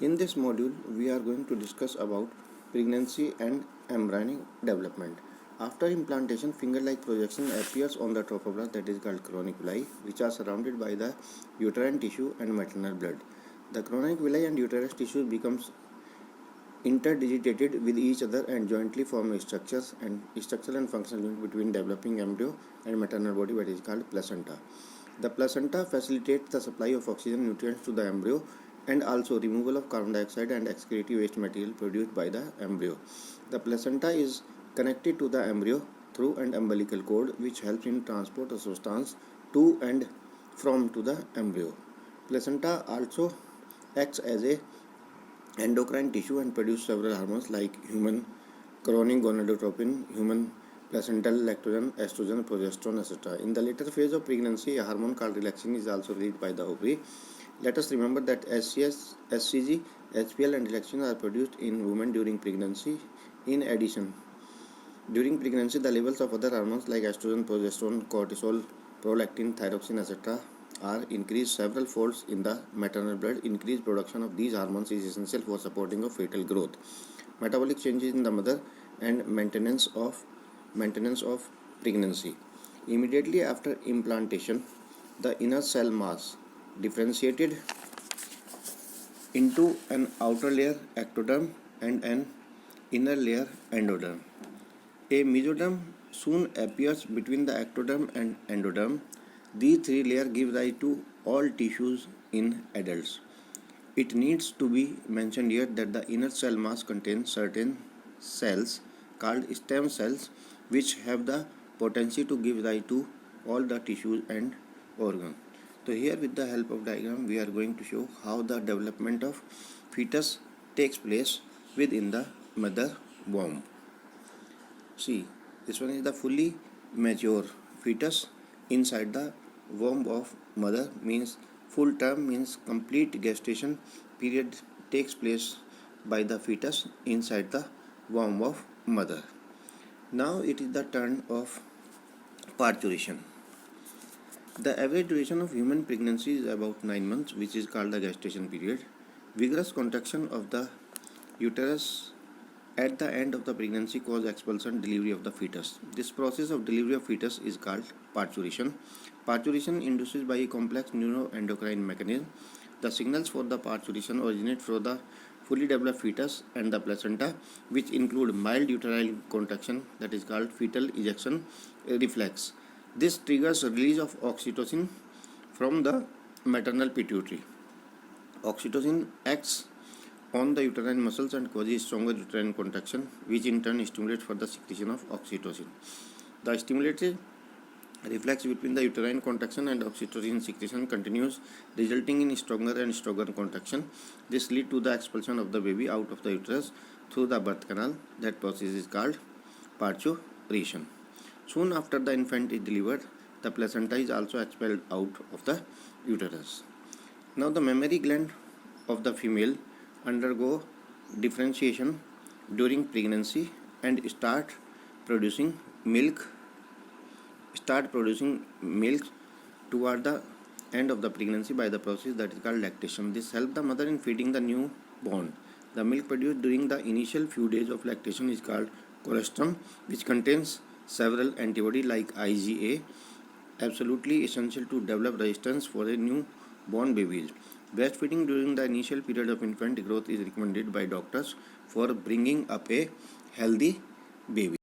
In this module, we are going to discuss about pregnancy and embryonic development. After implantation, finger-like projection appears on the trophoblast, that is called chorionic villi, which are surrounded by the uterine tissue and maternal blood. The chorionic villi and uterus tissue becomes interdigitated with each other and jointly form structures and structural and functional link between developing embryo and maternal body, that is called placenta. The placenta facilitates the supply of oxygen nutrients to the embryo and also removal of carbon dioxide and excretory waste material produced by the embryo. The placenta is connected to the embryo through an umbilical cord which helps in transport of substance to and from to the embryo. Placenta also acts as a endocrine tissue and produce several hormones like human chorionic gonadotropin, human placental lactogen, estrogen, progesterone, etc. In the later phase of pregnancy, a hormone called relaxin is also released by the ovary. Let us remember that SCS, SCG, HPL and relaxin are produced in women during pregnancy. In addition, during pregnancy, the levels of other hormones like estrogen, progesterone, cortisol, prolactin, thyroxine, etc. are increased several folds in the maternal blood. Increased production of these hormones is essential for supporting of fetal growth, metabolic changes in the mother, and maintenance of pregnancy. Immediately after implantation, the inner cell mass differentiated into an outer layer ectoderm and an inner layer endoderm. A mesoderm soon appears between the ectoderm and endoderm. These three layers give rise to all tissues in adults. It needs to be mentioned here that the inner cell mass contains certain cells called stem cells which have the potency to give rise to all the tissues and organs. So here with the help of diagram we are going to show how the development of fetus takes place within the mother womb. See, this one is the fully mature fetus inside the womb of mother, means full term means complete gestation period takes place by the fetus inside the womb of mother. Now it is the turn of parturition. The average duration of human pregnancy is about 9 months, which is called the gestation period. Vigorous contraction of the uterus at the end of the pregnancy cause expulsion and delivery of the fetus. This process of delivery of fetus is called parturition. Parturition induces by a complex neuroendocrine mechanism. The signals for the parturition originate from the fully developed fetus and the placenta, which include mild uterine contraction, that is called fetal ejection reflex. This triggers release of oxytocin from the maternal pituitary. Oxytocin acts on the uterine muscles and causes stronger uterine contraction, which in turn stimulates further secretion of oxytocin. The stimulated reflex between the uterine contraction and oxytocin secretion continues, resulting in stronger and stronger contraction. This leads to the expulsion of the baby out of the uterus through the birth canal. That process is called parturition. Soon after the infant is delivered, the placenta is also expelled out of the uterus. Now the mammary gland of the female undergo differentiation during pregnancy and start producing milk toward the end of the pregnancy by the process that is called lactation. This helps the mother in feeding the newborn. The milk produced during the initial few days of lactation is called colostrum, which contains several antibodies like IgA, absolutely essential to develop resistance for a newborn babies. Breastfeeding during the initial period of infant growth is recommended by doctors for bringing up a healthy baby.